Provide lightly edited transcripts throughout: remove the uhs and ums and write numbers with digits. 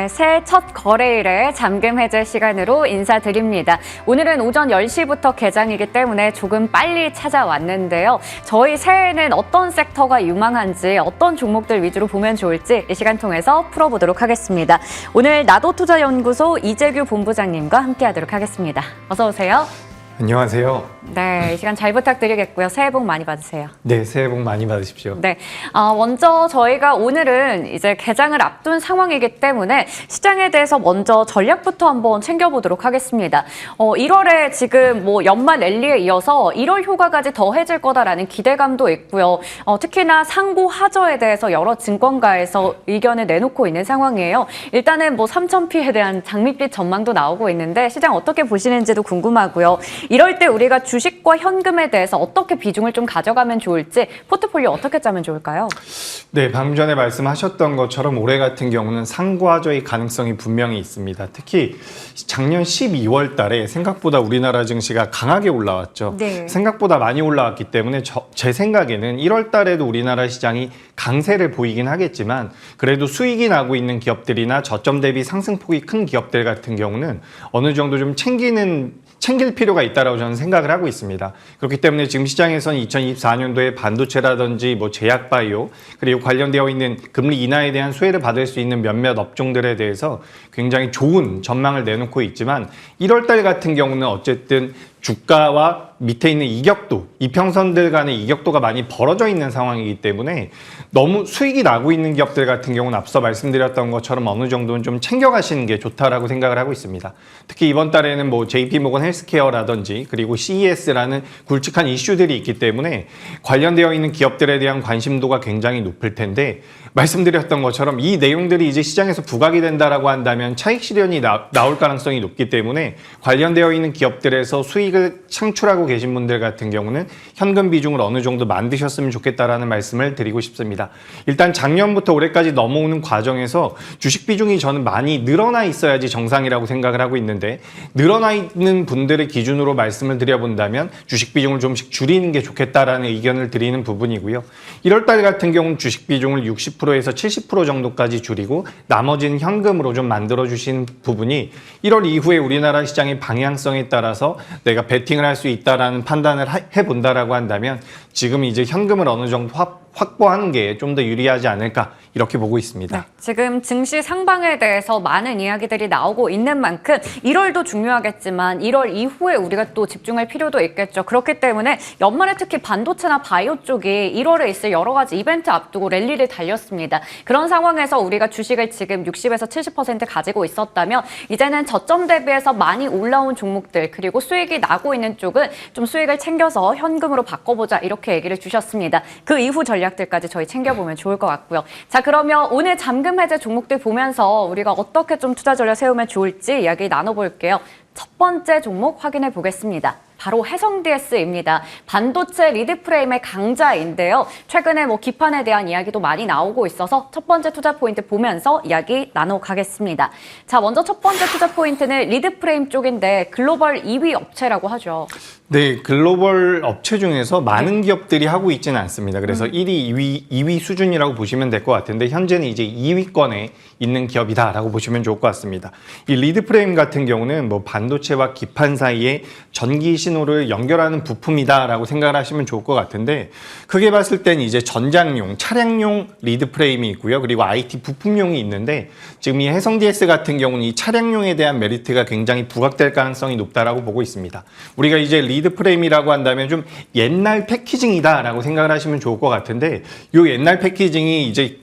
네, 새해 첫 거래일에 잠금 해제 시간으로 인사드립니다. 오늘은 오전 10시부터 개장이기 때문에 조금 빨리 찾아왔는데요. 저희 새해에는 어떤 섹터가 유망한지, 어떤 종목들 위주로 보면 좋을지 이 시간 통해서 풀어보도록 하겠습니다. 오늘 나도투자연구소 이재규 본부장님과 함께하도록 하겠습니다. 어서 오세요. 안녕하세요. 네, 이 시간 잘 부탁드리겠고요. 새해 복 많이 받으세요. 네, 새해 복 많이 받으십시오. 네, 먼저 저희가 오늘은 이제 개장을 앞둔 상황이기 때문에 시장에 대해서 먼저 전략부터 한번 챙겨보도록 하겠습니다. 1월에 지금 연말 랠리에 이어서 1월 효과까지 더해질 거다라는 기대감도 있고요. 특히나 상고 하저에 대해서 여러 증권가에서 의견을 내놓고 있는 상황이에요. 일단은 3,000피에 대한 장밋빛 전망도 나오고 있는데 시장 어떻게 보시는지도 궁금하고요. 이럴 때 우리가 주식과 현금에 대해서 어떻게 비중을 좀 가져가면 좋을지, 포트폴리오 어떻게 짜면 좋을까요? 네, 방금 전에 말씀하셨던 것처럼 올해 같은 경우는 상고하저의 가능성이 분명히 있습니다. 특히 작년 12월 달에 생각보다 우리나라 증시가 강하게 올라왔죠. 네. 생각보다 많이 올라왔기 때문에 제 생각에는 1월 달에도 우리나라 시장이 강세를 보이긴 하겠지만 그래도 수익이 나고 있는 기업들이나 저점 대비 상승폭이 큰 기업들 같은 경우는 어느 정도 좀 챙길 필요가 있다고 저는 생각을 하고 있습니다. 그렇기 때문에 지금 시장에서는 2024년도에 반도체라든지 제약바이오 그리고 관련되어 있는 금리 인하에 대한 수혜를 받을 수 있는 몇몇 업종들에 대해서 굉장히 좋은 전망을 내놓고 있지만 1월 달 같은 경우는 어쨌든 주가와 밑에 있는 이평선들 간의 이격도가 많이 벌어져 있는 상황이기 때문에 너무 수익이 나고 있는 기업들 같은 경우는 앞서 말씀드렸던 것처럼 어느 정도는 좀 챙겨가시는 게 좋다라고 생각을 하고 있습니다. 특히 이번 달에는 JP모건 헬스케어라든지 그리고 CES라는 굵직한 이슈들이 있기 때문에 관련되어 있는 기업들에 대한 관심도가 굉장히 높을 텐데 말씀드렸던 것처럼 이 내용들이 이제 시장에서 부각이 된다라고 한다면 차익 실현이 나올 가능성이 높기 때문에 관련되어 있는 기업들에서 수익을 창출하고 계신 분들 같은 경우는 현금 비중을 어느 정도 만드셨으면 좋겠다라는 말씀을 드리고 싶습니다. 일단 작년부터 올해까지 넘어오는 과정에서 주식 비중이 저는 많이 늘어나 있어야지 정상이라고 생각을 하고 있는데 늘어나 있는 분들의 기준으로 말씀을 드려본다면 주식 비중을 좀씩 줄이는 게 좋겠다라는 의견을 드리는 부분이고요. 1월 달 같은 경우는 주식 비중을 60%에서 70% 정도까지 줄이고 나머지는 현금으로 좀 만들어주신 부분이 1월 이후에 우리나라 시장의 방향성에 따라서 내가 베팅을 할 수 있다라는 판단을 해본다라고 한다면 지금 이제 현금을 어느 정도 확보하는 게 좀 더 유리하지 않을까 이렇게 보고 있습니다. 네, 지금 증시 상방에 대해서 많은 이야기들이 나오고 있는 만큼 1월도 중요하겠지만 1월 이후에 우리가 또 집중할 필요도 있겠죠. 그렇기 때문에 연말에 특히 반도체나 바이오 쪽이 1월에 있을 여러 가지 이벤트 앞두고 랠리를 달렸습니다. 그런 상황에서 우리가 주식을 지금 60에서 70% 가지고 있었다면 이제는 저점 대비해서 많이 올라온 종목들 그리고 수익이 나고 있는 쪽은 좀 수익을 챙겨서 현금으로 바꿔보자 이렇게 얘기를 주셨습니다. 그 이후 전략들까지 저희 챙겨보면 좋을 것 같고요. 자, 그러면 오늘 잠금 해제 종목들 보면서 우리가 어떻게 좀 투자 전략 세우면 좋을지 이야기 나눠볼게요. 첫 번째 종목 확인해 보겠습니다. 바로 해성DS입니다. 반도체 리드프레임의 강자인데요. 최근에 기판에 대한 이야기도 많이 나오고 있어서 첫 번째 투자 포인트 보면서 이야기 나눠가겠습니다. 자, 먼저 첫 번째 투자 포인트는 리드프레임 쪽인데 글로벌 2위 업체라고 하죠. 네, 글로벌 업체 중에서 많은 기업들이 하고 있지는 않습니다. 그래서 1위, 2위 수준이라고 보시면 될 것 같은데 현재는 이제 2위권에 있는 기업이다라고 보시면 좋을 것 같습니다. 이 리드프레임 같은 경우는 반도체와 기판 사이에 전기 신호를 연결하는 부품이다라고 생각을 하시면 좋을 것 같은데 크게 봤을 땐 이제 전장용, 차량용 리드프레임이 있고요. 그리고 IT 부품용이 있는데 지금 이 해성DS 같은 경우는 이 차량용에 대한 메리트가 굉장히 부각될 가능성이 높다라고 보고 있습니다. 우리가 이제 리드프레임이라고 한다면 좀 옛날 패키징이다라고 생각을 하시면 좋을 것 같은데 이 옛날 패키징이 이제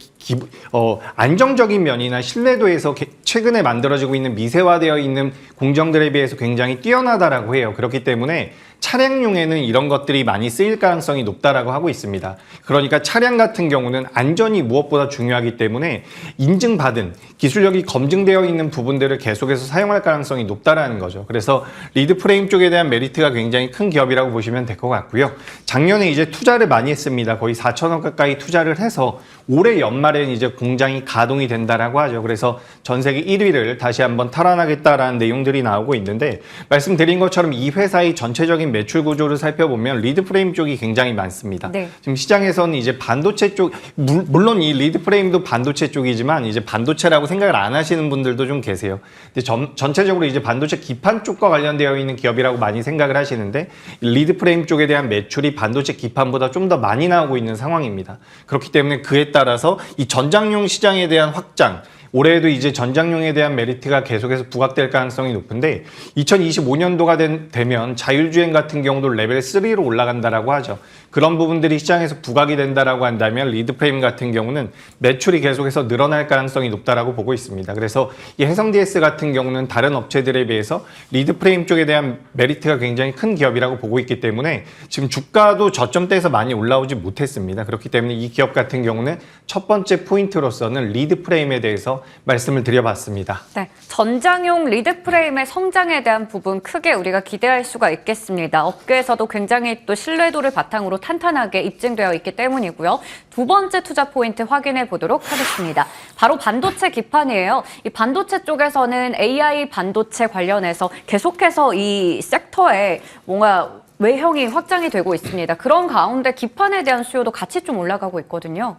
안정적인 면이나 신뢰도에서 최근에 만들어지고 있는 미세화되어 있는 공정들에 비해서 굉장히 뛰어나다라고 해요. 그렇기 때문에 차량용에는 이런 것들이 많이 쓰일 가능성이 높다라고 하고 있습니다. 그러니까 차량 같은 경우는 안전이 무엇보다 중요하기 때문에 인증받은 기술력이 검증되어 있는 부분들을 계속해서 사용할 가능성이 높다라는 거죠. 그래서 리드프레임 쪽에 대한 메리트가 굉장히 큰 기업이라고 보시면 될 것 같고요. 작년에 이제 투자를 많이 했습니다. 거의 4천억 가까이 투자를 해서 올해 연말에는 이제 공장이 가동이 된다라고 하죠. 그래서 전 세계 1위를 다시 한번 탈환하겠다라는 내용들이 나오고 있는데 말씀드린 것처럼 이 회사의 전체적인 전체적인 매출 구조를 살펴보면 리드 프레임 쪽이 굉장히 많습니다. 네. 지금 시장에서는 이제 반도체 쪽, 물론 이 리드 프레임도 반도체 쪽이지만 이제 반도체라고 생각을 안 하시는 분들도 좀 계세요. 근데 전체적으로 이제 반도체 기판 쪽과 관련되어 있는 기업이라고 많이 생각을 하시는데 리드 프레임 쪽에 대한 매출이 반도체 기판보다 좀 더 많이 나오고 있는 상황입니다. 그렇기 때문에 그에 따라서 이 전장용 시장에 대한 확장, 올해에도 이제 전장용에 대한 메리트가 계속해서 부각될 가능성이 높은데 2025년도가 되면 자율주행 같은 경우도 레벨 3로 올라간다라고 하죠. 그런 부분들이 시장에서 부각이 된다라고 한다면 리드 프레임 같은 경우는 매출이 계속해서 늘어날 가능성이 높다라고 보고 있습니다. 그래서 이 해성 DS 같은 경우는 다른 업체들에 비해서 리드 프레임 쪽에 대한 메리트가 굉장히 큰 기업이라고 보고 있기 때문에 지금 주가도 저점대에서 많이 올라오지 못했습니다. 그렇기 때문에 이 기업 같은 경우는 첫 번째 포인트로서는 리드 프레임에 대해서 말씀을 드려봤습니다. 네, 전장용 리드 프레임의 성장에 대한 부분 크게 우리가 기대할 수가 있겠습니다. 업계에서도 굉장히 또 신뢰도를 바탕으로 탄탄하게 입증되어 있기 때문이고요. 두 번째 투자 포인트 확인해 보도록 하겠습니다. 바로 반도체 기판이에요. 이 반도체 쪽에서는 AI 반도체 관련해서 계속해서 이 섹터에 뭔가 외형이 확장이 되고 있습니다. 그런 가운데 기판에 대한 수요도 같이 좀 올라가고 있거든요.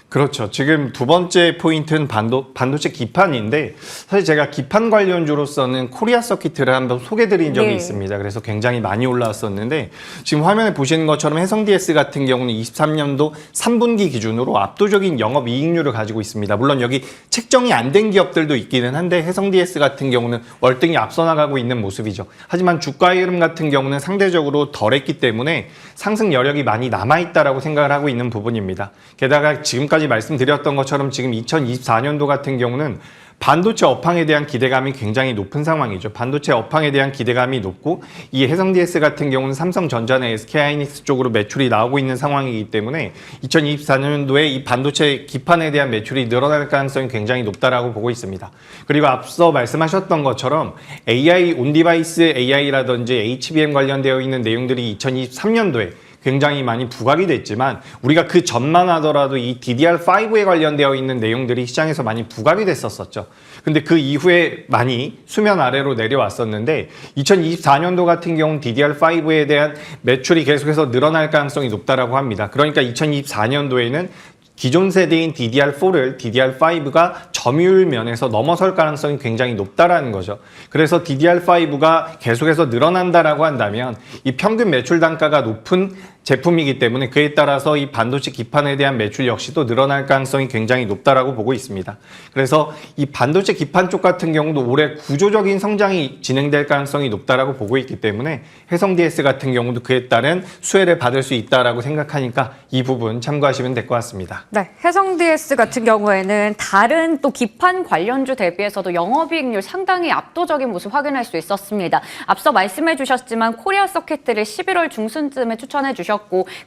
그렇죠. 지금 두 번째 포인트는 반도체 기판인데 사실 제가 기판 관련주로서는 코리아 서킷을 한번 소개드린 적이 있습니다. 그래서 굉장히 많이 올라왔었는데 지금 화면에 보시는 것처럼 해성 DS 같은 경우는 23년도 3분기 기준으로 압도적인 영업이익률을 가지고 있습니다. 물론 여기 책정이 안 된 기업들도 있기는 한데 해성 DS 같은 경우는 월등히 앞서 나가고 있는 모습이죠. 하지만 주가의 흐름 같은 경우는 상대적으로 덜했기 때문에 상승 여력이 많이 남아있다라고 생각을 하고 있는 부분입니다. 게다가 지금까지 말씀드렸던 것처럼 지금 2024년도 같은 경우는 반도체 업황에 대한 기대감이 굉장히 높은 상황이죠. 반도체 업황에 대한 기대감이 높고 이 해성 DS 같은 경우는 삼성전자나 SK하이닉스 쪽으로 매출이 나오고 있는 상황이기 때문에 2024년도에 이 반도체 기판에 대한 매출이 늘어날 가능성이 굉장히 높다라고 보고 있습니다. 그리고 앞서 말씀하셨던 것처럼 AI 온디바이스 AI라든지 HBM 관련되어 있는 내용들이 2023년도에 굉장히 많이 부각이 됐지만 우리가 그 전만 하더라도 이 DDR5에 관련되어 있는 내용들이 시장에서 많이 부각이 됐었었죠. 근데 그 이후에 많이 수면 아래로 내려왔었는데 2024년도 같은 경우는 DDR5에 대한 매출이 계속해서 늘어날 가능성이 높다라고 합니다. 그러니까 2024년도에는 기존 세대인 DDR4를 DDR5가 점유율 면에서 넘어설 가능성이 굉장히 높다라는 거죠. 그래서 DDR5가 계속해서 늘어난다라고 한다면 이 평균 매출 단가가 높은 제품이기 때문에 그에 따라서 이 반도체 기판에 대한 매출 역시도 늘어날 가능성이 굉장히 높다라고 보고 있습니다. 그래서 이 반도체 기판 쪽 같은 경우도 올해 구조적인 성장이 진행될 가능성이 높다라고 보고 있기 때문에 해성 DS 같은 경우도 그에 따른 수혜를 받을 수 있다라고 생각하니까 이 부분 참고하시면 될 것 같습니다. 네, 해성 DS 같은 경우에는 다른 또 기판 관련주 대비해서도 영업이익률 상당히 압도적인 모습 확인할 수 있었습니다. 앞서 말씀해 주셨지만 코리아 서킷을 11월 중순쯤에 추천해 주셨고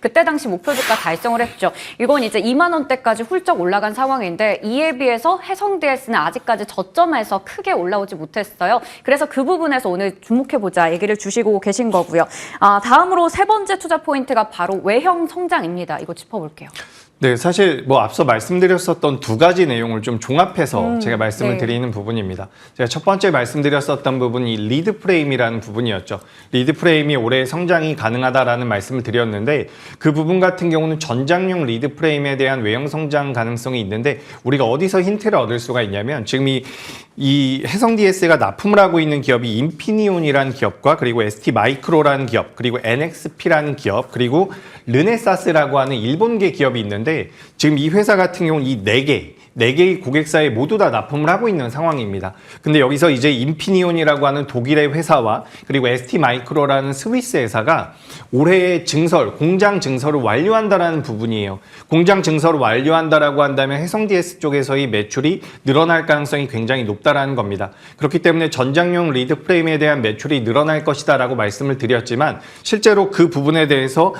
그때 당시 목표 주가 달성을 했죠. 이건 이제 2만 원대까지 훌쩍 올라간 상황인데 이에 비해서 해성 DS는 아직까지 저점에서 크게 올라오지 못했어요. 그래서 그 부분에서 오늘 주목해보자 얘기를 주시고 계신 거고요. 다음으로 세 번째 투자 포인트가 바로 외형 성장입니다. 이거 짚어볼게요. 네, 사실 뭐 앞서 말씀드렸었던 두 가지 내용을 좀 종합해서 제가 말씀을 드리는 부분입니다. 제가 첫 번째 말씀드렸었던 부분이 리드 프레임이라는 부분이었죠. 리드 프레임이 올해 성장이 가능하다라는 말씀을 드렸는데 그 부분 같은 경우는 전장용 리드 프레임에 대한 외형 성장 가능성이 있는데 우리가 어디서 힌트를 얻을 수가 있냐면 지금 이 해성 DS가 납품을 하고 있는 기업이 인피니온이라는 기업과 그리고 ST 마이크로라는 기업 그리고 NXP라는 기업 그리고 르네사스라고 하는 일본계 기업이 있는데 지금 이 회사 같은 경우는 이 4개의 고객사에 모두 다 납품을 하고 있는 상황입니다. 근데 여기서 이제 인피니온이라고 하는 독일의 회사와 그리고 ST 마이크로라는 스위스 회사가 올해의 공장 증설을 완료한다라는 부분이에요. 공장 증설을 완료한다라고 한다면 해성 DS 쪽에서의 매출이 늘어날 가능성이 굉장히 높다라는 겁니다. 그렇기 때문에 전장용 리드 프레임에 대한 매출이 늘어날 것이다라고 말씀을 드렸지만 실제로 그 부분에 대해서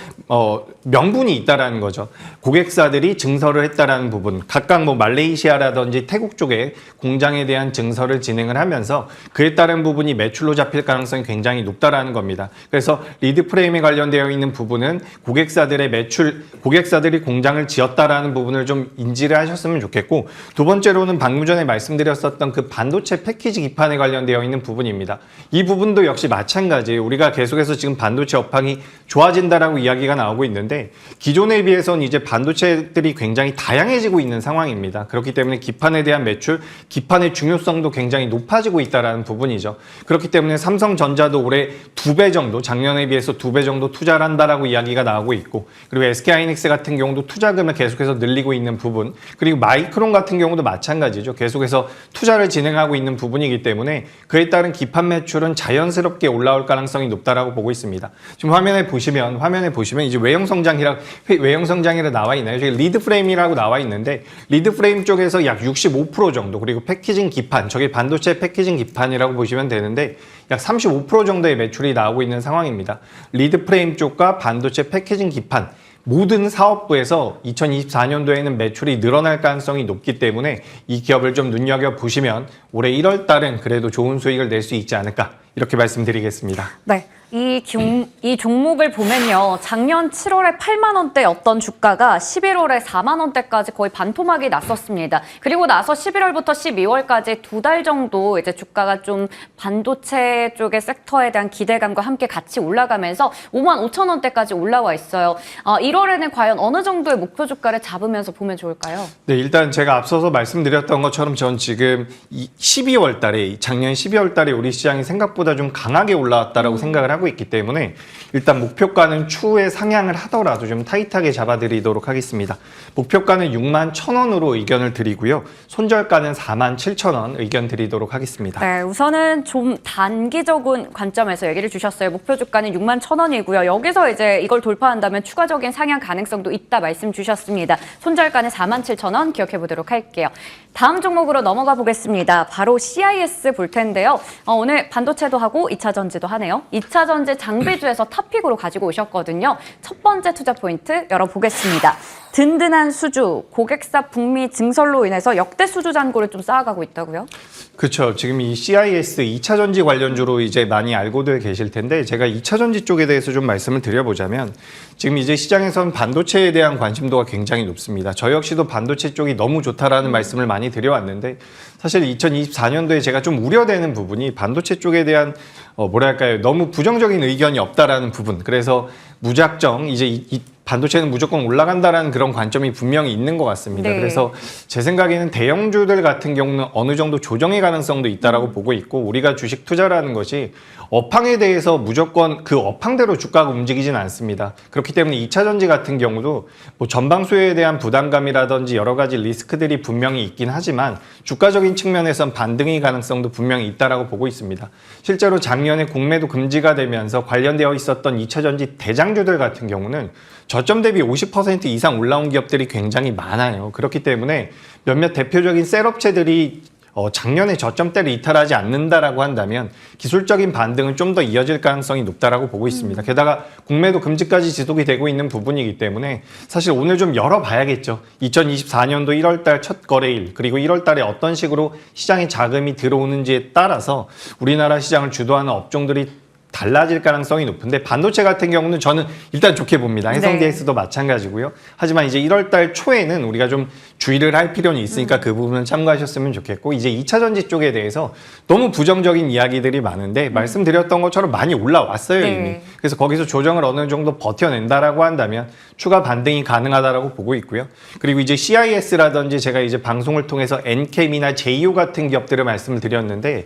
명분이 있다라는 거죠. 고객사들이 증설을 했다라는 부분, 각각 뭐 말레이시아 말레이시아라든지 태국 쪽에 공장에 대한 증설을 진행을 하면서 그에 따른 부분이 매출로 잡힐 가능성이 굉장히 높다라는 겁니다. 그래서 리드 프레임에 관련되어 있는 부분은 고객사들의 매출, 고객사들이 공장을 지었다라는 부분을 좀 인지를 하셨으면 좋겠고, 두 번째로는 방금 전에 말씀드렸었던 그 반도체 패키지 기판에 관련되어 있는 부분입니다. 이 부분도 역시 마찬가지예요. 우리가 계속해서 지금 반도체 업황이 좋아진다라고 이야기가 나오고 있는데 기존에 비해서는 이제 반도체들이 굉장히 다양해지고 있는 상황입니다. 그렇기 때문에 기판에 대한 매출, 기판의 중요성도 굉장히 높아지고 있다는 부분이죠. 그렇기 때문에 삼성전자도 올해 2배 정도, 작년에 비해서 2배 정도 투자를 한다라고 이야기가 나오고 있고, 그리고 SK하이닉스 같은 경우도 투자금을 계속해서 늘리고 있는 부분, 그리고 마이크론 같은 경우도 마찬가지죠. 계속해서 투자를 진행하고 있는 부분이기 때문에 그에 따른 기판 매출은 자연스럽게 올라올 가능성이 높다라고 보고 있습니다. 지금 화면에 보시면 이제 외형 성장이라 나와 있나요? 저기 리드 프레임이라고 나와 있는데 리드 프레임 쪽에서 약 65% 정도, 그리고 패키징 기판, 저게 반도체 패키징 기판이라고 보시면 되는데 약 35% 정도의 매출이 나오고 있는 상황입니다. 리드 프레임 쪽과 반도체 패키징 기판 모든 사업부에서 2024년도에는 매출이 늘어날 가능성이 높기 때문에 이 기업을 좀 눈여겨보시면 올해 1월 달은 그래도 좋은 수익을 낼 수 있지 않을까, 이렇게 말씀드리겠습니다. 네. 이 종목을 보면요. 작년 7월에 8만 원대였던 주가가 11월에 4만 원대까지 거의 반토막이 났었습니다. 그리고 나서 11월부터 12월까지 2달 정도 이제 주가가 좀 반도체 쪽의 섹터에 대한 기대감과 함께 같이 올라가면서 5만 5천 원대까지 올라와 있어요. 1월에는 과연 어느 정도의 목표 주가를 잡으면서 보면 좋을까요? 네, 일단 제가 앞서서 말씀드렸던 것처럼 전 지금 12월 달에, 작년 12월 달에 우리 시장이 생각보다 좀 강하게 올라왔다라고 생각을 하고 있기 때문에 일단 목표가는 추후에 상향을 하더라도 좀 타이트하게 잡아드리도록 하겠습니다. 목표가는 6만 1,000원으로 의견을 드리고요. 손절가는 4만 7,000원 의견 드리도록 하겠습니다. 네, 우선은 좀 단기적인 관점에서 얘기를 주셨어요. 목표 주가는 6만 1,000원이고요. 여기서 이제 이걸 돌파한다면 추가적인 상향 가능성도 있다 말씀 주셨습니다. 손절가는 4만 7,000원 기억해 보도록 할게요. 다음 종목으로 넘어가 보겠습니다. 바로 CIS 볼 텐데요. 오늘 반도체도 하고 2차 전지도 하네요. 2차 전지 장비주에서 탑픽으로 가지고 오셨거든요. 첫 번째 투자 포인트 열어보겠습니다. 든든한 수주, 고객사 북미 증설로 인해서 역대 수주 잔고를 좀 쌓아가고 있다고요? 그렇죠. 지금 이 CIS 2차 전지 관련주로 이제 많이 알고들 계실 텐데 제가 2차 전지 쪽에 대해서 좀 말씀을 드려보자면 지금 이제 시장에선 반도체에 대한 관심도가 굉장히 높습니다. 저 역시도 반도체 쪽이 너무 좋다라는 말씀을 많이 드려왔는데 사실 2024년도에 제가 좀 우려되는 부분이 반도체 쪽에 대한 너무 부정적인 의견이 없다라는 부분. 그래서 무작정 이제 이 반도체는 무조건 올라간다라는 그런 관점이 분명히 있는 것 같습니다. 네. 그래서 제 생각에는 대형주들 같은 경우는 어느 정도 조정의 가능성도 있다라고 보고 있고, 우리가 주식 투자라는 것이 업황에 대해서 무조건 그 업황대로 주가가 움직이진 않습니다. 그렇기 때문에 2차 전지 같은 경우도 뭐 전방 수요에 대한 부담감이라든지 여러 가지 리스크들이 분명히 있긴 하지만 주가적인 측면에선 반등의 가능성도 분명히 있다라고 보고 있습니다. 실제로 작년에 공매도 금지가 되면서 관련되어 있었던 2차 전지 대장주들 같은 경우는 저점 대비 50% 이상 올라온 기업들이 굉장히 많아요. 그렇기 때문에 몇몇 대표적인 셀업체들이 작년에 저점대를 이탈하지 않는다라고 한다면 기술적인 반등은 좀 더 이어질 가능성이 높다라고 보고 있습니다. 게다가 공매도 금지까지 지속이 되고 있는 부분이기 때문에 사실 오늘 좀 열어봐야겠죠. 2024년도 1월달 첫 거래일, 그리고 1월달에 어떤 식으로 시장에 자금이 들어오는지에 따라서 우리나라 시장을 주도하는 업종들이 달라질 가능성이 높은데, 반도체 같은 경우는 저는 일단 좋게 봅니다. 해성DX도 마찬가지고요. 하지만 이제 1월달 초에는 우리가 좀 주의를 할 필요는 있으니까 그 부분은 참고하셨으면 좋겠고, 이제 2차 전지 쪽에 대해서 너무 부정적인 이야기들이 많은데 말씀드렸던 것처럼 많이 올라왔어요, 이미. 그래서 거기서 조정을 어느 정도 버텨낸다라고 한다면 추가 반등이 가능하다라고 보고 있고요. 그리고 이제 CIS라든지 제가 이제 방송을 통해서 엔캠이나 제이오 같은 기업들을 말씀을 드렸는데,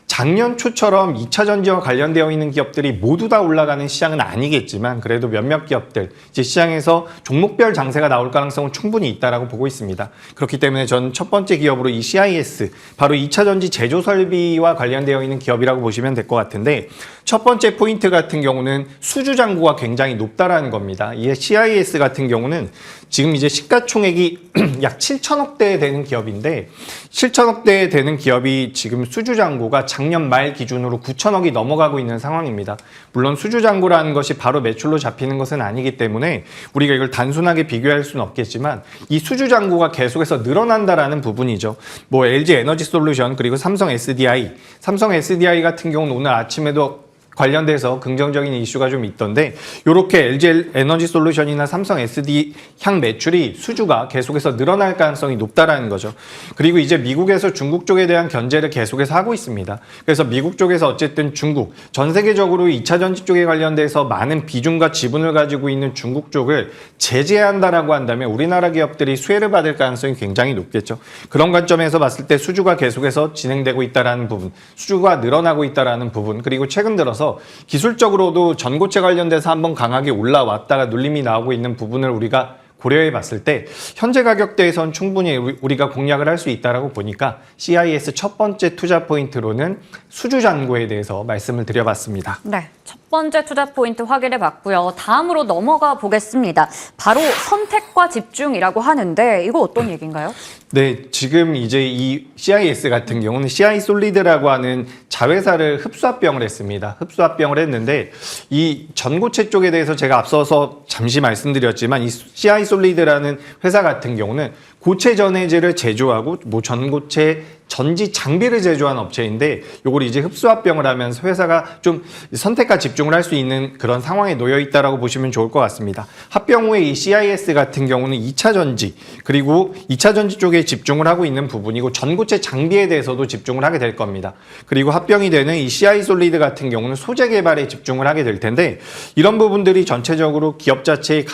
작년 초처럼 2차 전지와 관련되어 있는 기업들이 모두 다 올라가는 시장은 아니겠지만 그래도 몇몇 기업들 이제 시장에서 종목별 장세가 나올 가능성은 충분히 있다라고 보고 있습니다. 그렇기 때문에 저는 첫 번째 기업으로 이 CIS, 바로 2차 전지 제조 설비와 관련되어 있는 기업이라고 보시면 될 것 같은데, 첫 번째 포인트 같은 경우는 수주 잔고가 굉장히 높다라는 겁니다. 이 CIS 같은 경우는 지금 이제 시가총액이 약 7천억대 되는 기업인데 7천억대 되는 기업이 지금 수주잔고가 작년 말 기준으로 9천억이 넘어가고 있는 상황입니다. 물론 수주잔고라는 것이 바로 매출로 잡히는 것은 아니기 때문에 우리가 이걸 단순하게 비교할 수는 없겠지만 이 수주잔고가 계속해서 늘어난다라는 부분이죠. 뭐 LG 에너지솔루션 그리고 삼성 SDI 같은 경우는 오늘 아침에도 관련돼서 긍정적인 이슈가 좀 있던데 이렇게 LG 에너지솔루션이나 삼성 SD 향 매출이 수주가 계속해서 늘어날 가능성이 높다라는 거죠. 그리고 이제 미국에서 중국 쪽에 대한 견제를 계속해서 하고 있습니다. 그래서 미국 쪽에서 어쨌든 중국, 전 세계적으로 2차 전지 쪽에 관련돼서 많은 비중과 지분을 가지고 있는 중국 쪽을 제재한다라고 한다면 우리나라 기업들이 수혜를 받을 가능성이 굉장히 높겠죠. 그런 관점에서 봤을 때 수주가 계속해서 진행되고 있다라는 부분, 수주가 늘어나고 있다라는 부분, 그리고 최근 들어서 기술적으로도 전고체 관련돼서 한번 강하게 올라왔다가 눌림이 나오고 있는 부분을 우리가 고려해 봤을 때 현재 가격대에선 충분히 우리가 공략을 할 수 있다라고 보니까 CIS 첫 번째 투자 포인트로는 수주 잔고에 대해서 말씀을 드려봤습니다. 네, 첫 번째 투자 포인트 확인해 봤고요. 다음으로 넘어가 보겠습니다. 바로 선택과 집중이라고 하는데 이거 어떤 얘기인가요? 네, 지금 이제 이 CIS 같은 경우는 CI 솔리드라고 하는 자회사를 흡수합병을 했습니다. 흡수합병을 했는데 이 전고체 쪽에 대해서 제가 앞서서 잠시 말씀드렸지만 이 CI 솔리드라는 회사 같은 경우는 고체 전해제를 제조하고 뭐 전고체 전지 장비를 제조한 업체인데 요걸 이제 흡수합병을 하면서 회사가 좀 선택과 집중을 할 수 있는 그런 상황에 놓여 있다라고 보시면 좋을 것 같습니다. 합병 후에 이 CIS 같은 경우는 2차 전지 그리고 2차 전지 쪽에 집중을 하고 있는 부분이고 전고체 장비에 대해서도 집중을 하게 될 겁니다. 그리고 합병이 되는 이 CI 솔리드 같은 경우는 소재 개발에 집중을 하게 될 텐데 이런 부분들이 전체적으로 기업 자체의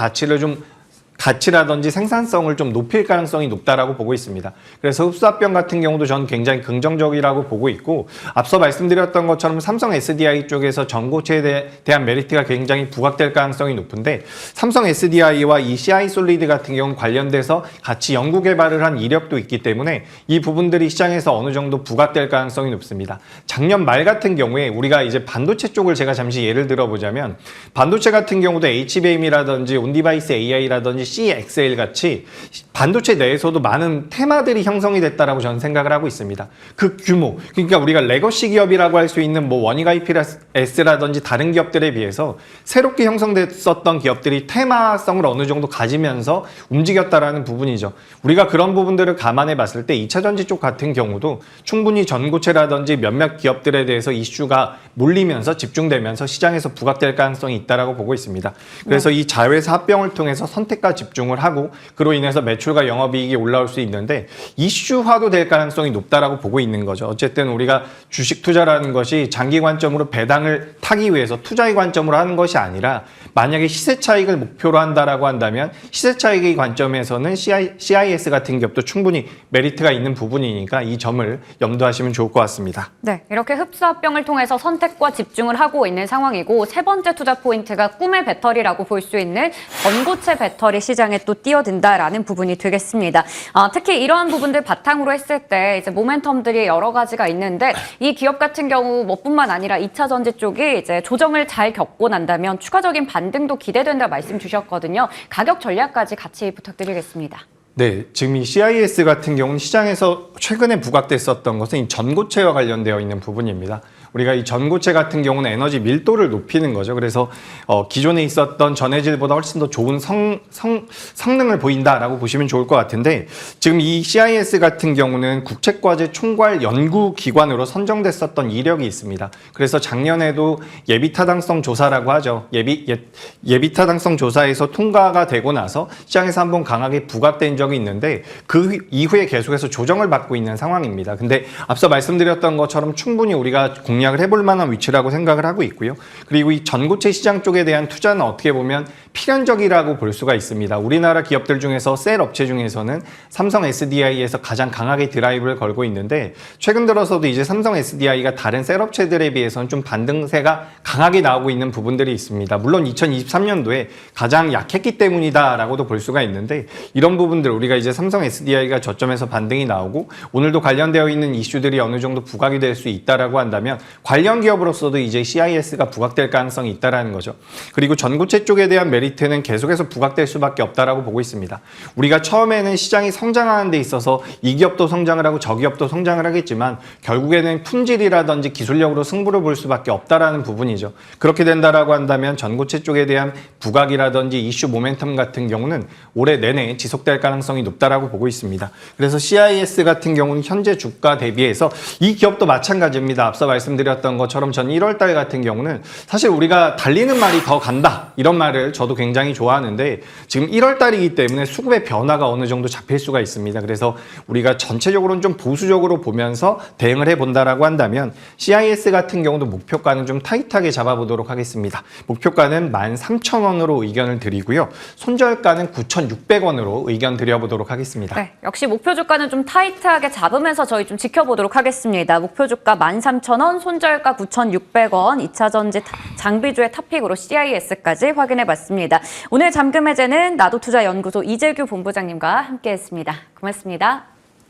가치라든지 생산성을 좀 높일 가능성이 높다라고 보고 있습니다. 그래서 흡수합병 같은 경우도 저는 굉장히 긍정적이라고 보고 있고 앞서 말씀드렸던 것처럼 삼성 SDI 쪽에서 전고체에 대한 메리트가 굉장히 부각될 가능성이 높은데 삼성 SDI와 이 CI 솔리드 같은 경우는 관련돼서 같이 연구 개발을 한 이력도 있기 때문에 이 부분들이 시장에서 어느 정도 부각될 가능성이 높습니다. 작년 말 같은 경우에 우리가 이제 반도체 쪽을 제가 잠시 예를 들어보자면 반도체 같은 경우도 HBM이라든지 온디바이스 AI라든지 CXL 같이 반도체 내에서도 많은 테마들이 형성이 됐다라고 저는 생각을 하고 있습니다. 그 규모, 그러니까 우리가 레거시 기업이라고 할 수 있는 뭐 원익 IPS라든지 다른 기업들에 비해서 새롭게 형성됐었던 기업들이 테마성을 어느 정도 가지면서 움직였다라는 부분이죠. 우리가 그런 부분들을 감안해 봤을 때 2차 전지 쪽 같은 경우도 충분히 전고체라든지 몇몇 기업들에 대해서 이슈가 몰리면서 집중되면서 시장에서 부각될 가능성이 있다라고 보고 있습니다. 그래서 이 자회사 합병을 통해서 선택과 집중을 하고 그로 인해서 매출과 영업이익이 올라올 수 있는데 이슈화도 될 가능성이 높다라고 보고 있는 거죠. 어쨌든 우리가 주식 투자라는 것이 장기 관점으로 배당을 타기 위해서 투자의 관점으로 하는 것이 아니라 만약에 시세 차익을 목표로 한다라고 한다면 시세 차익의 관점에서는 CIS 같은 기업도 충분히 메리트가 있는 부분이니까 이 점을 염두하시면 좋을 것 같습니다. 네, 이렇게 흡수합병을 통해서 선택과 집중을 하고 있는 상황이고 세 번째 투자 포인트가 꿈의 배터리라고 볼 수 있는 전고체 배터리 시장에 또 뛰어든다라는 부분이 되겠습니다. 특히 이러한 부분들 바탕으로 했을 때 이제 모멘텀들이 여러 가지가 있는데 이 기업 같은 경우 뭐뿐만 아니라 2차 전지 쪽이 이제 조정을 잘 겪고 난다면 추가적인 반등도 기대된다 말씀 주셨거든요. 가격 전략까지 같이 부탁드리겠습니다. 네, 지금 이 CIS 같은 경우는 시장에서 최근에 부각됐었던 것은 이 전고체와 관련되어 있는 부분입니다. 우리가 이 전고체 같은 경우는 에너지 밀도를 높이는 거죠. 그래서 기존에 있었던 전해질보다 훨씬 더 좋은 성능을 보인다라고 보시면 좋을 것 같은데 지금 이 CIS 같은 경우는 국책과제 총괄 연구기관으로 선정됐었던 이력이 있습니다. 그래서 작년에도 예비타당성 조사라고 하죠. 예비타당성 조사에서 통과가 되고 나서 시장에서 한번 강하게 부각된 적이 있는데 그 이후에 계속해서 조정을 받고 있는 상황입니다. 근데 앞서 말씀드렸던 것처럼 충분히 우리가 공략을 해볼 만한 위치라고 생각을 하고 있고요. 그리고 이 전고체 시장 쪽에 대한 투자는 어떻게 보면 필연적이라고 볼 수가 있습니다. 우리나라 기업들 중에서 셀 업체 중에서는 삼성 SDI에서 가장 강하게 드라이브를 걸고 있는데 최근 들어서도 이제 삼성 SDI가 다른 셀 업체들에 비해서는 좀 반등세가 강하게 나오고 있는 부분들이 있습니다. 물론 2023년도에 가장 약했기 때문이다라고도 볼 수가 있는데 이런 부분들 우리가 이제 삼성 SDI가 저점에서 반등이 나오고 오늘도 관련되어 있는 이슈들이 어느 정도 부각이 될 수 있다라고 한다면 관련 기업으로서도 이제 CIS가 부각될 가능성이 있다라는 거죠. 그리고 전고체 쪽에 대한 메리트는 계속해서 부각될 수밖에 없다라고 보고 있습니다. 우리가 처음에는 시장이 성장하는 데 있어서 이 기업도 성장을 하고 저 기업도 성장을 하겠지만 결국에는 품질이라든지 기술력으로 승부를 볼 수밖에 없다라는 부분이죠. 그렇게 된다라고 한다면 전고체 쪽에 대한 부각이라든지 이슈 모멘텀 같은 경우는 올해 내내 지속될 가능성이 높다라고 보고 있습니다. 그래서 CIS 같은 경우는 현재 주가 대비해서 이 기업도 마찬가지입니다. 앞서 말씀드렸던 것처럼 전 1월 달 같은 경우는 사실 우리가 달리는 말이 더 간다 이런 말을 저도 굉장히 좋아하는데 지금 1월 달이기 때문에 수급의 변화가 어느 정도 잡힐 수가 있습니다. 그래서 우리가 전체적으로는 좀 보수적으로 보면서 대응을 해본다라고 한다면 CIS 같은 경우도 목표가는 좀 타이트하게 잡아보도록 하겠습니다. 목표가는 13,000원으로 의견을 드리고요. 손절가는 9,600원으로 의견 드려보도록 하겠습니다. 네, 역시 목표 주가는 좀 타이트하게 잡으면서 저희 좀 지켜보도록 하겠습니다. 목표 주가 13,000원, 손절가 9,600원, 2차전지 장비주의 탑픽으로 CIS까지 확인해봤습니다. 오늘 잠금 해제는 나도투자연구소 이재규 본부장님과 함께했습니다. 고맙습니다.